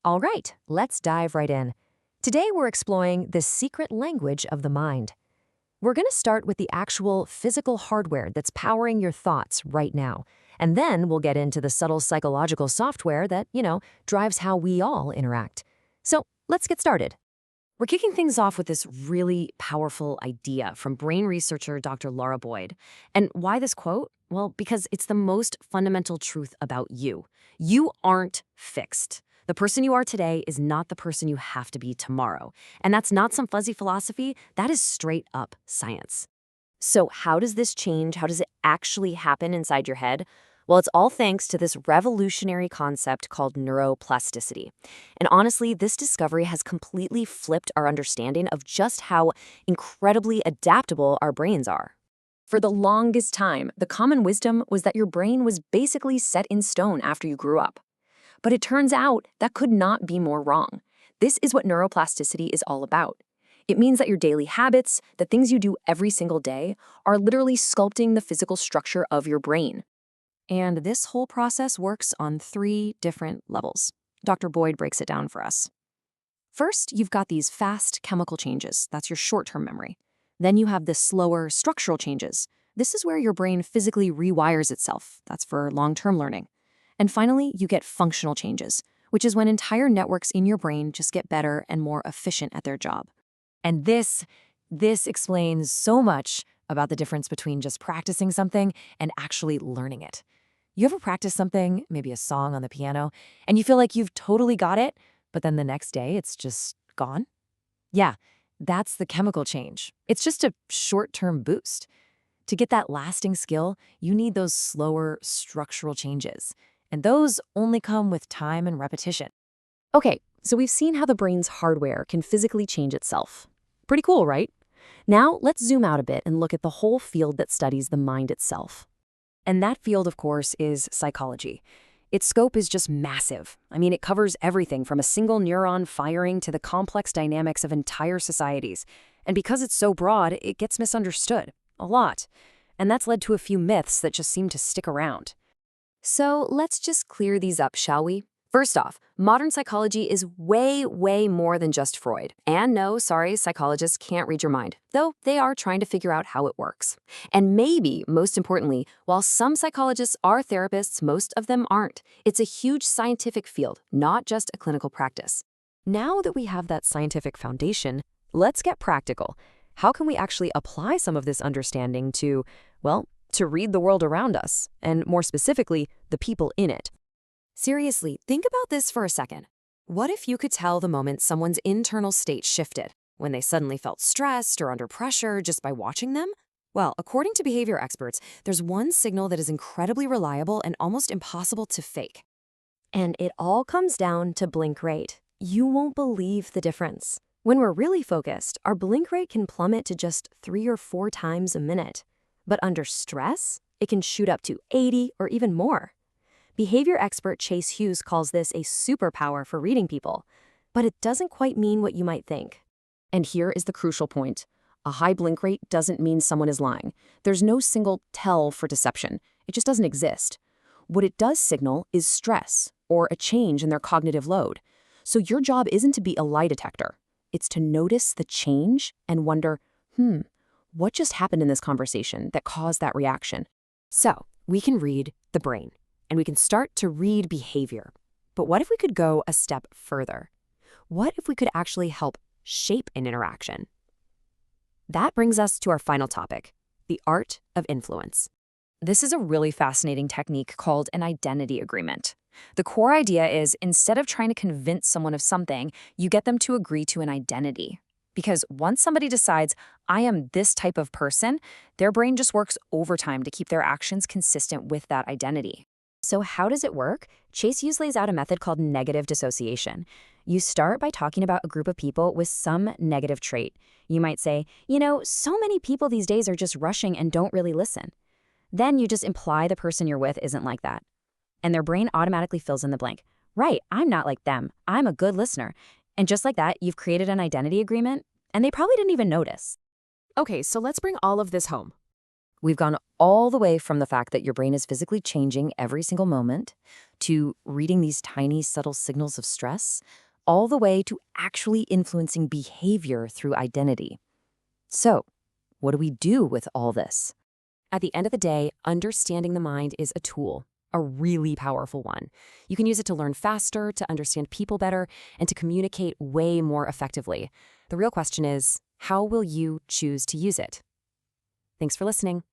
All right, let's dive right in. Today we're exploring the secret language of the mind. We're going to start with the actual physical hardware that's powering your thoughts right now. And then we'll get into the subtle psychological software that, drives how we all interact. So let's get started. We're kicking things off with this really powerful idea from brain researcher Dr. Laura Boyd. And why this quote? Well, because it's the most fundamental truth about you. You aren't fixed. The person you are today is not the person you have to be tomorrow. And that's not some fuzzy philosophy, that is straight up science. So how does this change? How does it actually happen inside your head? Well, it's all thanks to this revolutionary concept called neuroplasticity. And honestly, this discovery has completely flipped our understanding of just how incredibly adaptable our brains are. For the longest time, the common wisdom was that your brain was basically set in stone after you grew up. But it turns out that could not be more wrong. This is what neuroplasticity is all about. It means that your daily habits, the things you do every single day, are literally sculpting the physical structure of your brain. And this whole process works on 3 different levels. Dr. Boyd breaks it down for us. First, you've got these fast chemical changes. That's your short-term memory. Then you have the slower structural changes. This is where your brain physically rewires itself. That's for long-term learning. And finally, you get functional changes, which is when entire networks in your brain just get better and more efficient at their job. And this explains so much about the difference between just practicing something and actually learning it. You ever practice something, maybe a song on the piano, and you feel like you've totally got it, but then the next day it's just gone? Yeah, that's the chemical change. It's just a short-term boost. To get that lasting skill, you need those slower structural changes. And those only come with time and repetition. Okay, so we've seen how the brain's hardware can physically change itself. Pretty cool, right? Now let's zoom out a bit and look at the whole field that studies the mind itself. And that field, of course, is psychology. Its scope is just massive. It covers everything from a single neuron firing to the complex dynamics of entire societies. And because it's so broad, it gets misunderstood. A lot. And that's led to a few myths that just seem to stick around. So let's just clear these up, shall we? First off, modern psychology is way, way more than just Freud. And no, sorry, psychologists can't read your mind, though they are trying to figure out how it works. And maybe, most importantly, while some psychologists are therapists, most of them aren't. It's a huge scientific field, not just a clinical practice. Now that we have that scientific foundation, let's get practical. How can we actually apply some of this understanding to read the world around us, and more specifically, the people in it? Seriously, think about this for a second. What if you could tell the moment someone's internal state shifted, when they suddenly felt stressed or under pressure just by watching them? Well, according to behavior experts, there's one signal that is incredibly reliable and almost impossible to fake. And it all comes down to blink rate. You won't believe the difference. When we're really focused, our blink rate can plummet to just 3 or 4 times a minute. But under stress, it can shoot up to 80 or even more. Behavior expert Chase Hughes calls this a superpower for reading people, but it doesn't quite mean what you might think. And here is the crucial point. A high blink rate doesn't mean someone is lying. There's no single tell for deception. It just doesn't exist. What it does signal is stress or a change in their cognitive load. So your job isn't to be a lie detector. It's to notice the change and wonder, what just happened in this conversation that caused that reaction? So we can read the brain, and we can start to read behavior. But what if we could go a step further? What if we could actually help shape an interaction? That brings us to our final topic, the art of influence. This is a really fascinating technique called an identity agreement. The core idea is, instead of trying to convince someone of something, you get them to agree to an identity. Because once somebody decides, I am this type of person, their brain just works overtime to keep their actions consistent with that identity. So how does it work? Chase Hughes lays out a method called negative dissociation. You start by talking about a group of people with some negative trait. You might say, so many people these days are just rushing and don't really listen. Then you just imply the person you're with isn't like that. And their brain automatically fills in the blank. Right, I'm not like them. I'm a good listener. And just like that, you've created an identity agreement, and they probably didn't even notice. Okay, so let's bring all of this home. We've gone all the way from the fact that your brain is physically changing every single moment, to reading these tiny, subtle signals of stress, all the way to actually influencing behavior through identity. So, what do we do with all this? At the end of the day, understanding the mind is a tool, a really powerful one. You can use it to learn faster, to understand people better, and to communicate way more effectively. The real question is, how will you choose to use it? Thanks for listening.